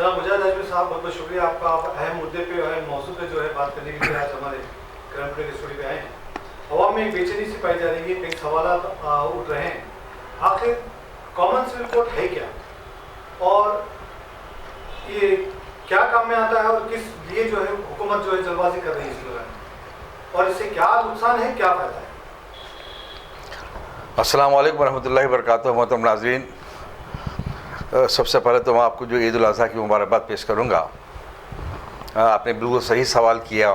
جناب مجاہد ہاشمی صاحب بہت بہت شکریہ آپ کا. آپ اہم مدعے پہ اہم موضوع پہ جو ہے بات کرنے کے لیے آج ہمارے کرنٹ کے اسٹوڈیو پہ آئے ہیں. عوام میں ایک بے چینی سی پائی جا رہی ہے, کئی سوالات اٹھ رہے ہیں. آخر کامن سول کوڈ ہے کیا, اور یہ کیا کام میں آتا ہے, اور کس لیے جو ہے حکومت جو ہے جلد بازی کر رہی ہے اس دوران, اور اس سے کیا نقصان ہے, کیا فائدہ ہے؟ السلام علیکم ورحمۃ اللہ وبرکاتہ. محترم ناظرین, سب سے پہلے تو میں آپ کو جو عید الاضحیٰ کی مبارکباد پیش کروں گا. آپ نے بالکل صحیح سوال کیا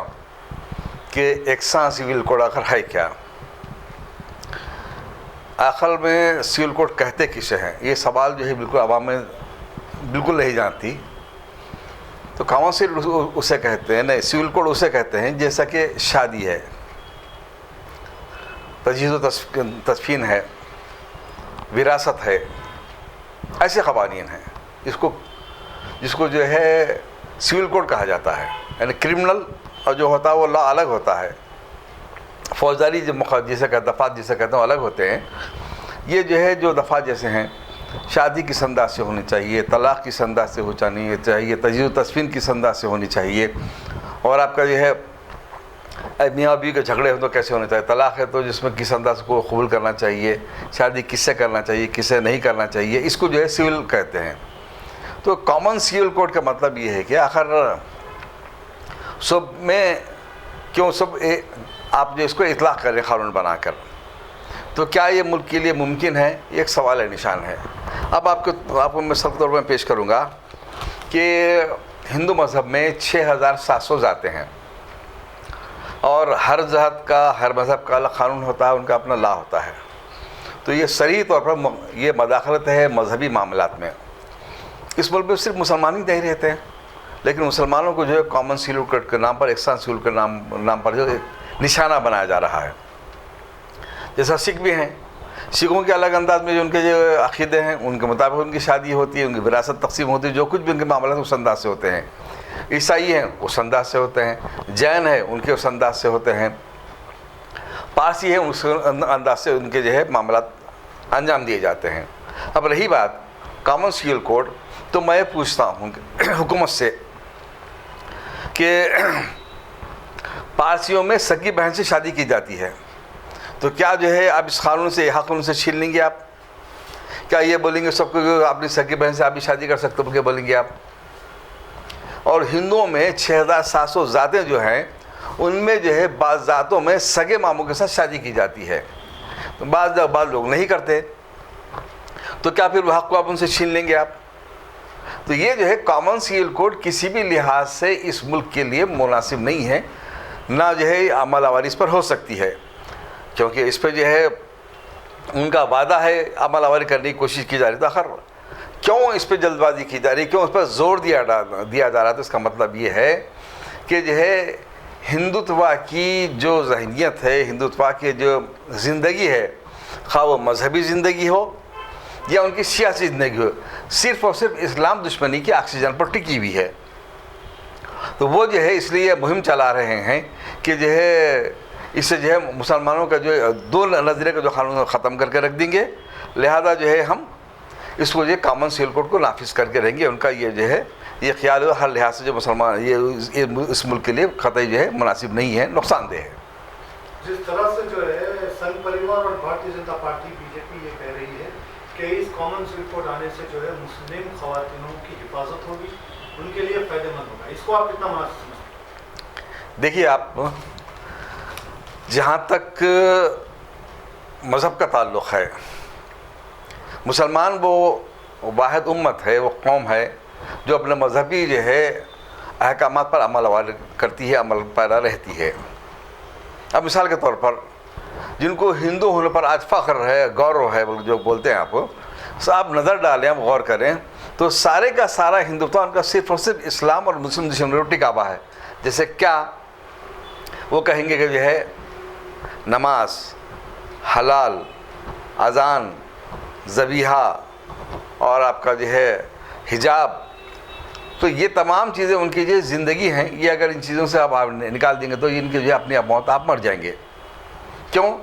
کہ یکساں سول کوڈ آخر ہے کیا. آخر میں سول کوڈ کہتے کسے ہیں, یہ سوال جو ہے بالکل عوام میں بالکل نہیں جانتی. تو کامن سول اسے کہتے ہیں, نہیں سول کوڈ اسے کہتے ہیں جیسا کہ شادی ہے, تجہیز و تدفین ہے, وراثت ہے, ایسے قوانین ہیں جس کو جو ہے سول کوڈ کہا جاتا ہے. یعنی کرمنل اور جو ہوتا ہے وہ لا الگ ہوتا ہے, فوجداری جسے کہتے دفعات جسے کہتے ہیں الگ ہوتے ہیں. یہ جو ہے جو دفعات جیسے ہیں, شادی کس انداز سے ہونی چاہیے, طلاق کس انداز سے ہونی چاہیے, تجہیز و تدفین کس انداز سے ہونی چاہیے, اور آپ کا جو ہے میاں بیوی کے جھگڑے ہوں تو کیسے ہونے چاہیے, طلاق ہے تو جس میں کس انداز کو قبول کرنا چاہیے, شادی کس سے کرنا چاہیے کس سے نہیں کرنا چاہیے, اس کو جو ہے سول کہتے ہیں. تو کامن سول کوڈ کا مطلب یہ ہے کہ آخر سب میں کیوں سب آپ جو اس کو اطلاق کریں قانون بنا کر, تو کیا یہ ملک کے لیے ممکن ہے, ایک سوال ہے, نشان ہے. اب آپ کو میں سب طور پر پیش کروں گا کہ ہندو مذہب میں 6700 ذاتیں ہیں, اور ہر ذات کا ہر مذہب کا الگ قانون ہوتا ہے, ان کا اپنا لا ہوتا ہے. تو یہ صریح طور پر یہ مداخلت ہے مذہبی معاملات میں. اس ملک میں صرف مسلمان ہی نہیں رہتے ہیں, لیکن مسلمانوں کو جو ہے کامن سول کوڈ کے نام پر, یکساں سول کے نام پر جو نشانہ بنایا جا رہا ہے. جیسا سکھ بھی ہیں, سکھوں کے الگ انداز میں جو ان کے جو عقیدے ہیں ان کے مطابق ان کی شادی ہوتی ہے, ان کی وراثت تقسیم ہوتی ہے, جو کچھ بھی ان کے معاملات اس انداز سے ہوتے ہیں. عیسائی ہیں اس انداز سے ہوتے ہیں, جین ہیں ان کے اس انداز سے ہوتے ہیں, پارسی ہیں اس انداز سے ان کے جو ہے معاملات انجام دیے جاتے ہیں. اب رہی بات کامن سول کوڈ, تو میں پوچھتا ہوں حکومت سے کہ پارسیوں میں سگی بہن سے شادی کی جاتی ہے, تو کیا جو ہے آپ اس قانون سے حق ان سے چھین لیں گے؟ آپ کیا یہ بولیں گے سب کو اپنی سگی بہن سے آپ بھی شادی کر سکتے ہو, کیا بولیں گے آپ؟ اور ہندوؤں میں 6700 ذاتیں جو ہیں, ان میں جو ہے بعض ذاتوں میں سگے ماموں کے ساتھ شادی کی جاتی ہے, تو بعض لوگ نہیں کرتے, تو کیا پھر وہ حق کو آپ ان سے چھین لیں گے آپ؟ تو یہ جو ہے کامن سول کوڈ کسی بھی لحاظ سے اس ملک کے لیے مناسب نہیں ہے, نہ جو ہے عمل آوری اس پر ہو سکتی ہے, کیونکہ اس پہ جو ہے ان کا وعدہ ہے عمل آوری کرنے کی کوشش کی جا رہی ہے. تو آخر کیوں اس پہ جلد بازی کی جا رہی ہے, کیوں اس پر زور دیا جا رہا ہے؟ تو اس کا مطلب یہ ہے کہ جو ہے ہندوتوا کی جو ذہنیت ہے, ہندوتوا کی جو زندگی ہے, خواہ وہ مذہبی زندگی ہو یا ان کی سیاسی زندگی ہو, صرف اور صرف اسلام دشمنی کی آکسیجن پر ٹکی ہوئی ہے. تو وہ جو ہے اس لیے مہم چلا رہے ہیں کہ جو ہے اس سے جو ہے مسلمانوں کا جو دو نظریے کا جو قانون ختم کر کے رکھ دیں گے, لہذا جو ہے ہم اس کو یہ کامن سول کوڈ کو نافذ کر کے رہیں گے. ان کا یہ جو ہے یہ خیال ہے ہر لحاظ سے جو مسلمان یہ اس ملک کے لیے قطعی جو ہے مناسب نہیں ہے, نقصان دہ ہے. جس طرح سے جو ہے سنگھ پریوار اور Bharatiya Janata party B J پی یہ کہہ رہی ہے کہ اس کامن سول کوڈ آنے سے جو ہے مسلم خواتینوں کی حفاظت ہوگی, ان کے لیے فائدہ مند ہوگا, اس کو آپ کتنا مناسب سمجھتے ہیں؟ دیکھیے, آپ جہاں تک مذہب کا تعلق ہے, مسلمان وہ واحد امت ہے, وہ قوم ہے جو اپنے مذہبی جو ہے احکامات پر عمل کرتی ہے, عمل پیرا رہتی ہے. اب مثال کے طور پر جن کو ہندو ہونے پر آج فخر ہے, گورو ہے جو بولتے ہیں آپ نظر ڈالیں, آپ غور کریں تو سارے کا سارا ہندوتوا ان کا صرف اور صرف اسلام اور مسلم دشمنی پر ٹکا ہوا ہے. جیسے کیا وہ کہیں گے کہ جو ہے نماز, حلال, اذان, ذبیحہ اور آپ کا جو ہے حجاب, تو یہ تمام چیزیں ان کی جو زندگی ہیں, یہ اگر ان چیزوں سے آپ نکال دیں گے تو ان کی جو اپنی موت آپ مر جائیں گے. کیوں؟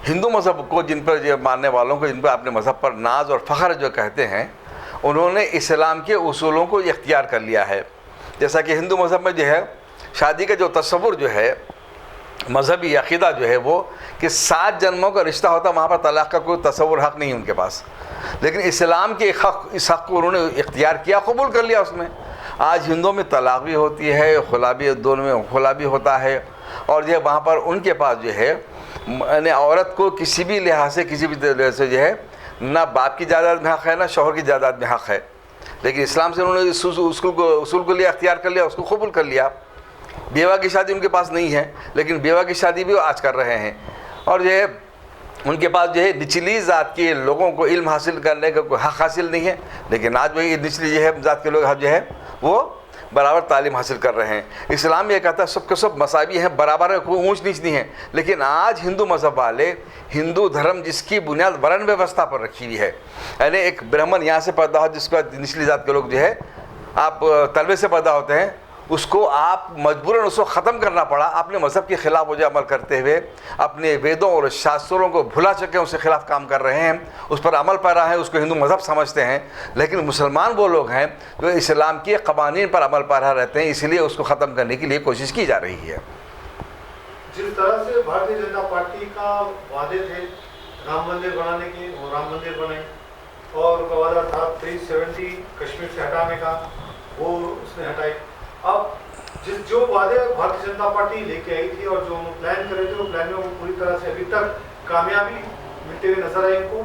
ہندو مذہب کو جن پر جو ماننے والوں کو جن پر اپنے مذہب پر ناز اور فخر جو کہتے ہیں, انہوں نے اسلام کے اصولوں کو اختیار کر لیا ہے. جیسا کہ ہندو مذہب میں جو ہے شادی کا جو تصور جو ہے مذہبی عقیدہ جو ہے وہ کہ 7 جنموں کا رشتہ ہوتا ہے, وہاں پر طلاق کا کوئی تصور حق نہیں ہے ان کے پاس. لیکن اسلام کے اس حق کو انہوں نے اختیار کیا, قبول کر لیا اس میں. آج ہندوؤں میں طلاق بھی ہوتی ہے, خلا بھی, دونوں میں خلا بھی ہوتا ہے, اور جو ہے وہاں پر ان کے پاس جو ہے یعنی عورت کو کسی بھی لحاظ سے کسی بھی طرح سے جو ہے نہ باپ کی جائیداد میں حق ہے نہ شوہر کی جائیداد میں حق ہے. لیکن اسلام سے انہوں نے اس اصول کو لیا, اختیار کر لیا, اس کو قبول کر لیا. بیوہ کی شادی ان کے پاس نہیں ہے, لیکن بیوہ کی شادی بھی وہ آج کر رہے ہیں. اور جو ہے ان کے پاس جو ہے نچلی ذات کے لوگوں کو علم حاصل کرنے کا کوئی حق حاصل نہیں ہے, لیکن آج وہی نچلی جو ہے ذات کے لوگ جو ہے وہ برابر تعلیم حاصل کر رہے ہیں. اسلام یہ کہتا ہے سب کے سب مساوی ہیں, برابر ہے, کوئی اونچ نیچ نہیں ہے. لیکن آج ہندو مذہب والے, ہندو دھرم جس کی بنیاد ورن ویوستھا پر رکھی ہوئی ہے, یعنی ایک برہمن یہاں سے پیدا ہو جس کا نچلی ذات کے لوگ جو ہے آپ تلوے سے پیدا ہوتے ہیں, اس کو آپ مجبوراً اس کو ختم کرنا پڑا. اپنے مذہب کے خلاف جو عمل کرتے ہوئے اپنے ویدوں اور شاستروں کو بھلا چکے اس کے خلاف کام کر رہے ہیں, اس پر عمل پیرا ہے, اس کو ہندو مذہب سمجھتے ہیں. لیکن مسلمان وہ لوگ ہیں جو اسلام کے قوانین پر عمل پیرا رہتے ہیں, اس لیے اس کو ختم کرنے کے لیے کوشش کی جا رہی ہے. جس طرح سے بھارتیہ جنتا پارٹی کا وعدے تھے رام مندر بنانے کے, وہ رام مندر بنے, اور کا وعدہ تھا 370 کشمیر سے ہٹانے کا, وہ اس نے ہٹائی. اب جو وعدے بھارتیہ جنتا پارٹی لے کے آئی تھی اور جو پلان کر رہے تھے, وہ پلان میں وہ پوری طرح سے ابھی تک کامیابی ملتے ہوئے نظر آئی ان کو,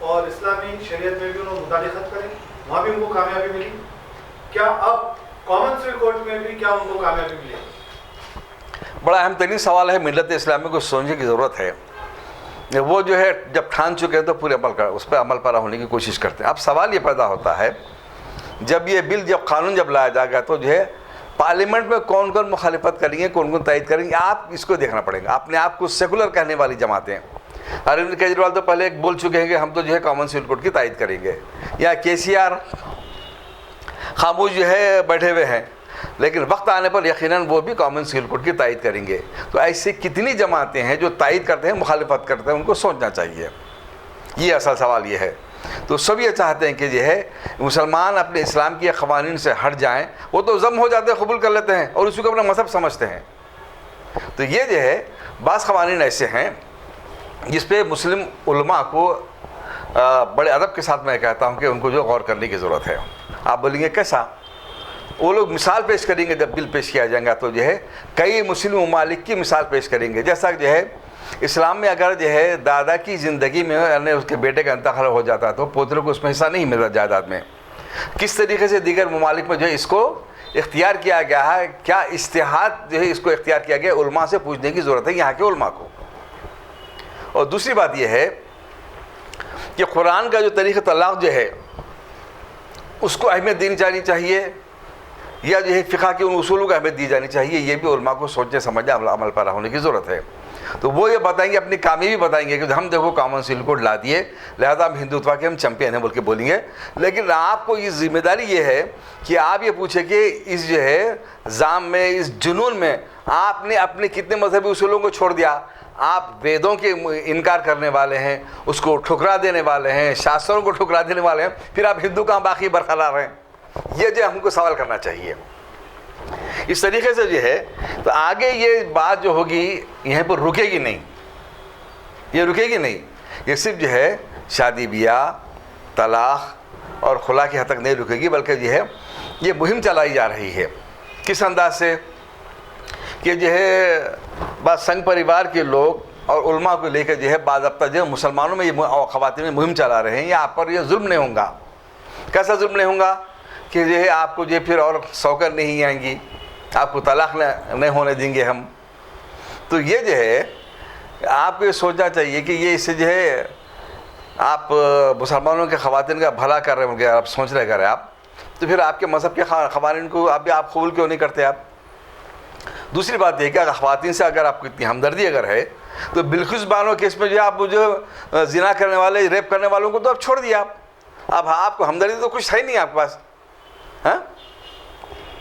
اور اسلامی شریعت میں بھی انہوں نے مداخلت کرے, وہاں بھی ان کو کامیابی ملی. کیا اب کامن سول کورٹ میں بھی کیا ان کو کامیابی ملے؟ بڑا اہم ترین سوال ہے, ملت اسلامی کو سوچنے کی ضرورت ہے. وہ جو ہے جب ٹھان چکے ہیں تو پورے اس پہ عمل پیرا ہونے کی کوشش کرتے ہیں. اب سوال یہ پیدا ہوتا ہے جب یہ بل جب قانون جب لایا جائے گا تو جو ہے پارلیمنٹ میں کون کون مخالفت کریں گے, کون کون تائید کریں گے, آپ اس کو دیکھنا پڑے گا. اپنے آپ کو سیکولر کہنے والی جماعتیں, اروند کیجریوال تو پہلے ایک بول چکے ہیں کہ ہم تو جو ہے کامن سول کوڈ کی تائید کریں گے, یا KCR خاموش جو ہے بیٹھے ہوئے ہیں, لیکن وقت آنے پر یقیناً وہ بھی کامن سول کوڈ کی تائید کریں گے. تو ایسی کتنی جماعتیں ہیں جو تائید کرتے ہیں, مخالفت کرتے ہیں, ان کو سوچنا چاہیے. یہ اصل سوال یہ ہے. تو سب یہ چاہتے ہیں کہ جو ہے مسلمان اپنے اسلام کے قوانین سے ہٹ جائیں. وہ تو ضم ہو جاتے ہیں, قبول کر لیتے ہیں اور اسی کو اپنا مذہب سمجھتے ہیں. تو یہ جو ہے بعض قوانین ایسے ہیں جس پہ مسلم علماء کو بڑے ادب کے ساتھ میں کہتا ہوں کہ ان کو جو غور کرنے کی ضرورت ہے. آپ بولیں گے کیسا؟ وہ لوگ مثال پیش کریں گے جب بل پیش کیا جائے گا تو جو ہے کئی مسلم ممالک کی مثال پیش کریں گے. جیسا جو ہے اسلام میں اگر جو ہے دادا کی زندگی میں یعنی اس کے بیٹے کا انتقال ہو جاتا تو پوتروں کو اس میں حصہ نہیں ملتا جائیداد میں. کس طریقے سے دیگر ممالک میں جو ہے اس کو اختیار کیا گیا ہے, کیا اجتہاد جو ہے اس کو اختیار کیا گیا, علماء سے پوچھنے کی ضرورت ہے یہاں کے علماء کو. اور دوسری بات یہ ہے کہ قرآن کا جو طریقہ طلاق جو ہے اس کو اہمیت دینی جانی چاہیے, یا جو ہے فقہ کے ان اصولوں کو اہمیت دی جانی چاہیے. یہ بھی علماء کو سوچنے سمجھنے عمل پیرا ہونے کی ضرورت ہے. تو وہ یہ بتائیں گے, اپنی کامیابی بتائیں گے کہ ہم دیکھو کامن سول کوڈ لا دیے, لہذا ہم ہندوتوا کے ہم چمپئن ہیں بول کے بولیں گے. لیکن آپ کو یہ ذمہ داری یہ ہے کہ آپ یہ پوچھیں کہ اس جو ہے زام میں, اس جنون میں آپ نے اپنے کتنے مذہبی اصولوں کو چھوڑ دیا. آپ ویدوں کے انکار کرنے والے ہیں, اس کو ٹھکرا دینے والے ہیں, شاستروں کو ٹھکرا دینے والے ہیں, پھر آپ ہندو کہاں باقی برقرار ہیں. یہ جو ہم کو سوال کرنا چاہیے. اس طریقے سے جو ہے تو آگے یہ بات جو ہوگی یہیں پر رکے گی نہیں, یہ رکے گی نہیں. یہ صرف جو ہے شادی بیاہ, طلاق اور خلا کی حد تک نہیں رکے گی, بلکہ جو ہے یہ مہم چلائی جا رہی ہے. کس انداز سے کہ جو ہے بعض سنگ پریوار کے لوگ اور علماء کو لے کر جو ہے باضابطہ جو ہے مسلمانوں میں یہ خواتین میں مہم چلا رہے ہیں. یہ آپ پر یہ ظلم نہیں ہوگا. کیسا ظلم نہیں ہوگا کہ جو ہے آپ کو جو پھر اور سوکر نہیں آئیں گی, آپ کو طلاق نہیں ہونے دیں گے ہم. تو یہ جو ہے آپ کو یہ سوچنا چاہیے کہ یہ اس سے جو ہے آپ مسلمانوں کے خواتین کا بھلا کر رہے ہوں گے, آپ سوچ رہے کریں آپ, تو پھر آپ کے مذہب کے قوانین کو آپ قبول کیوں نہیں کرتے آپ. دوسری بات یہ کہ اگر خواتین سے اگر آپ کو اتنی ہمدردی اگر ہے تو بالخصوص بانوں کیس میں جو ہے آپ جو زنا کرنے والے, ریپ کرنے والوں کو تو آپ چھوڑ دیا. اب آپ کو ہمدردی تو کچھ ہے نہیں آپ کے پاس, ہاں,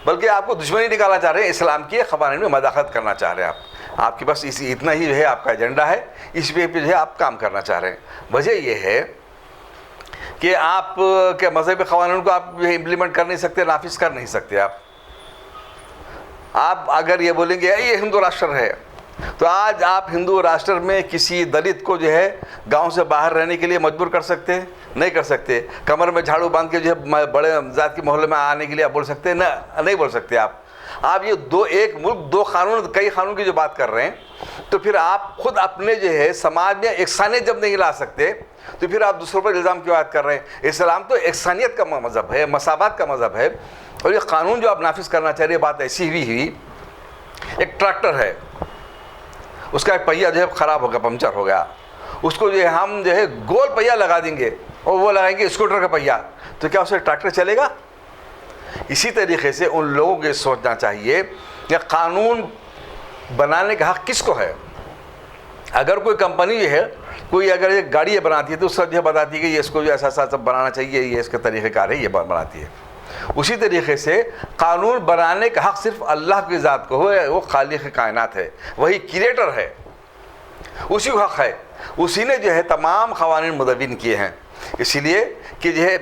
بلکہ آپ کو دشمنی نکالنا چاہ رہے ہیں, اسلام کے قوانین میں مداخلت کرنا چاہ رہے ہیں آپ کے پاس اتنا ہی جو ہے آپ کا ایجنڈا ہے, اس پہ جو ہے آپ کام کرنا چاہ رہے ہیں. وجہ یہ ہے کہ آپ کے مذہبی قوانین کو آپ امپلیمنٹ کر نہیں سکتے, نافذ کر نہیں سکتے. آپ اگر یہ بولیں گے یہ ہندو راشٹر ہے, تو آج آپ ہندو راشٹر میں کسی دلت کو جو ہے گاؤں سے باہر رہنے کے لیے مجبور کر سکتے ہیں؟ نہیں کر سکتے. کمر میں جھاڑو باندھ کے جو ہے بڑے ذات کے محلے میں آنے کے لیے آپ بول سکتے ہیں؟ نہیں بول سکتے. آپ یہ ایک ملک دو قانون, کئی قانون کی جو بات کر رہے ہیں, تو پھر آپ خود اپنے جو ہے سماج میں یکسانیت جب نہیں لا سکتے تو پھر آپ دوسروں پر الزام کیوں عائد کر رہے ہیں؟ اسلام تو یکسانیت کا مذہب ہے, مساوات کا مذہب ہے. اور یہ قانون جو آپ نافذ کرنا چاہ رہے ہیں, بات ایسی ہوئی ایک ٹریکٹر ہے, اس کا ایک پہیہ جو ہے خراب ہو گیا, پنچر ہو گیا, اس کو جو ہے ہم جو ہے گول پہیہ لگا دیں گے اور وہ لگائیں گے اسکوٹر کا پہیہ, تو کیا اسے ٹریکٹر چلے گا؟ اسی طریقے سے ان لوگوں کو سوچنا چاہیے کہ قانون بنانے کا حق کس کو ہے. اگر کوئی کمپنی جو ہے کوئی اگر ایک گاڑی بناتی ہے تو اس کا جو ہے بتاتی ہے کہ یہ اس کو جو ایسا ایسا بنانا چاہیے, یہ اس کا طریقہ کار ہے, یہ بناتی ہے. اسی طریقے سے قانون بنانے کا حق صرف اللہ کی ذات کو ہے, وہ خالق کائنات ہے, وہی کریٹر ہے, اسی کو حق ہے. اسی نے جو ہے تمام قوانین مدون کیے ہیں. اسی لیے کہ جو ہے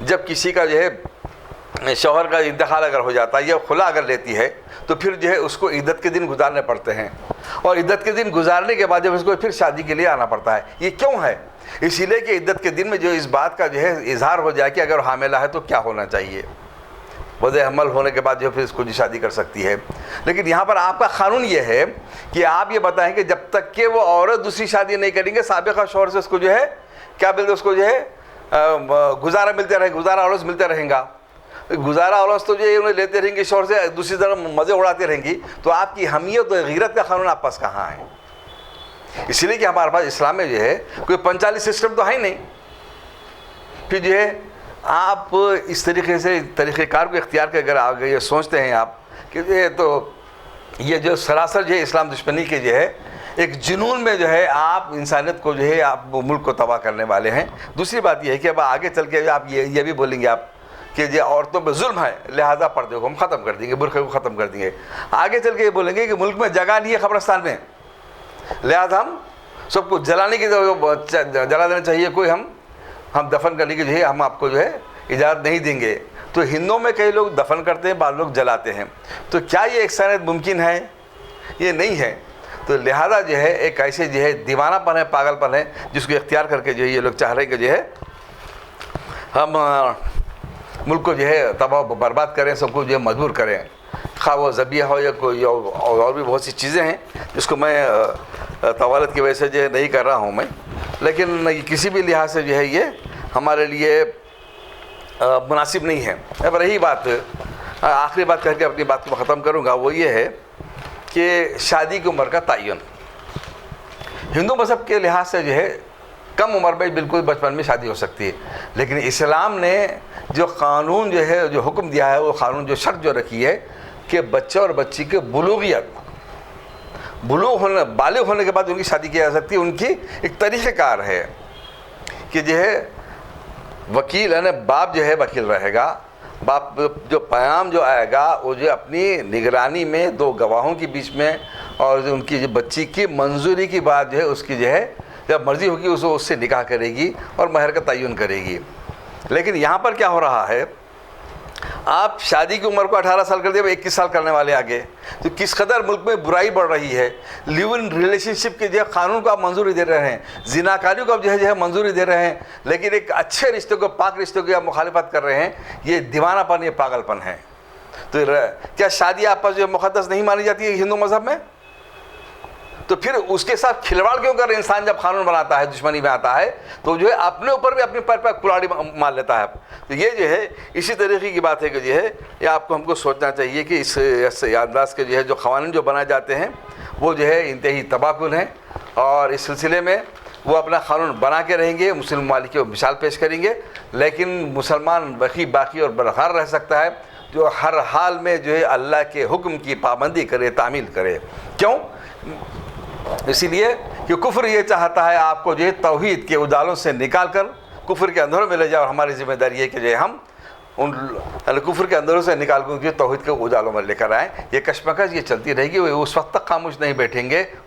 جب کسی کا جو ہے شوہر کا انتقال اگر ہو جاتا ہے یا خلا اگر لیتی ہے تو پھر جو ہے اس کو عدت کے دن گزارنے پڑتے ہیں, اور عدت کے دن گزارنے کے بعد جب اس کو پھر شادی کے لیے آنا پڑتا ہے. یہ کیوں ہے؟ اسی لیے کہ عدت کے دن میں جو اس بات کا جو ہے اظہار ہو جائے کہ اگر حاملہ ہے تو کیا ہونا چاہیے, وضع حمل ہونے کے بعد جو پھر اس کو شادی کر سکتی ہے. لیکن یہاں پر آپ کا قانون یہ ہے کہ آپ یہ بتائیں کہ جب تک کہ وہ عورت دوسری شادی نہیں کریں گے سابقہ شوہر سے اس کو جو ہے کیا بولتے اس کو جو ہے گزارا ملتے رہے, گزارا اولس ملتے رہیں گا. گزارا اولس تو جو ہے انہیں لیتے رہیں گے شوہر سے, دوسری طرف مزے اڑاتے رہیں گی. تو آپ کی حمیت و غیرت کا قانون آپ پاس کہاں ہے؟ اس لیے کہ ہمارے پاس اسلام میں جو ہے کوئی پنچالی سسٹم تو ہے ہی نہیں. پھر جو ہے آپ اس طریقے سے طریقہ کار کو اختیار کر اگر آگے یہ سوچتے ہیں آپ کہ یہ جو سراسر جو ہے اسلام دشمنی کے جو ہے ایک جنون میں جو ہے آپ انسانیت کو جو ہے آپ ملک کو تباہ کرنے والے ہیں. دوسری بات یہ ہے کہ اب آگے چل کے آپ یہ بھی بولیں گے آپ کہ یہ عورتوں پہ ظلم ہے لہذا پردے کو ہم ختم کر دیں گے, برقعے کو ختم کر دیں گے. آگے چل کے یہ بولیں گے کہ ملک میں جگہ نہیں ہے قبرستان میں لہذا ہم سب کو جلانے کی جلا دینا چاہیے, کوئی ہم دفن کرنے کی جو ہے ہم آپ کو جو ہے اجازت نہیں دیں گے. تو ہندوؤں میں کئی لوگ دفن کرتے ہیں, بعض لوگ جلاتے ہیں. تو کیا یہ یکسانیت ممکن ہے؟ یہ نہیں ہے. تو لہذا جو ہے ایک ایسے جو ہے دیوانہ پن ہے, پاگل پن ہے, جس کو اختیار کر کے جو ہے یہ لوگ چاہ رہے ہیں کہ جو ہے ہم ملک کو جو ہے تباہ برباد کریں, سب کو جو ہے مجبور کریں. خواہ وہ ذبیحہ ہو یا کوئی اور بھی بہت سی چیزیں ہیں جس کو میں طوالت کی وجہ سے جو ہے نہیں کر رہا ہوں میں, لیکن کسی بھی لحاظ سے جو ہے یہ ہمارے لیے مناسب نہیں ہے. اب رہی بات, آخری بات کر کے اپنی بات کو ختم کروں گا, وہ یہ ہے کہ شادی کی عمر کا تعین. ہندو مذہب کے لحاظ سے جو ہے کم عمر میں بالکل بچپن میں شادی ہو سکتی ہے, لیکن اسلام نے جو قانون جو ہے جو حکم دیا ہے, وہ قانون جو شرط جو رکھی ہے کہ بچہ اور بچی کے بالغ ہونے کے بعد ان کی شادی کی جا سکتی ہے. ان کی ایک طریقہ کار ہے کہ جو ہے وکیل یعنی باپ جو ہے وکیل رہے گا, باپ جو پیام جو آئے گا وہ جو اپنی نگرانی میں دو گواہوں کے بیچ میں اور ان کی جو بچی کی منظوری کی بات جو ہے اس کی جو ہے جب مرضی ہوگی اس سے نکاح کرے گی اور مہر کا تعین کرے گی. لیکن یہاں پر کیا ہو رہا ہے, آپ شادی کی عمر کو 18 سال کر دیں, 21 سال کرنے والے آگے, تو کس قدر ملک میں برائی بڑھ رہی ہے. لیو ان ریلیشن شپ کے جو ہے قانون کو آپ منظوری دے رہے ہیں, زناکاری کو آپ جو ہے منظوری دے رہے ہیں, لیکن ایک اچھے رشتے کو, پاک رشتے کی آپ مخالفت کر رہے ہیں. یہ دیوانہ پن, یہ پاگل پن ہے. تو کیا شادی آپ پر جو مقدس نہیں مانی جاتی ہے ہندو مذہب میں؟ تو پھر اس کے ساتھ کھلواڑ کیوں کر انسان جب قانون بناتا ہے, دشمنی میں آتا ہے, تو جو ہے اپنے اوپر بھی اپنے پیر پر کلاڑی مار لیتا ہے. تو یہ جو ہے اسی طریقے کی بات ہے کہ جو ہے یہ آپ کو ہم کو سوچنا چاہیے کہ اس انداز کے جو ہے جو قوانین جو بنائے جاتے ہیں وہ جو ہے انتہائی تباہ کن ہیں, اور اس سلسلے میں وہ اپنا قانون بنا کے رہیں گے, مسلم ممالک کو مثال پیش کریں گے. لیکن مسلمان باقی اور برقرار رہ سکتا ہے جو ہر حال میں جو ہے اللہ کے حکم کی پابندی کرے, تعمیل کرے. کیوں؟ اسی لیے کہ کفر یہ چاہتا ہے آپ کو جو ہے توحید کے اجالوں سے نکال کر کفر کے اندروں میں لے جائے, اور ہماری ذمہ داری ہے کہ جو ہے ہم ان کفر کے اندروں سے نکال کر توحید کے اجالوں میں لے کر آئیں. یہ کشمکش یہ چلتی رہے گی, وہ اس وقت تک خاموش نہیں بیٹھیں گے.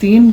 3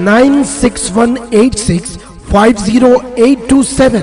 9618650827।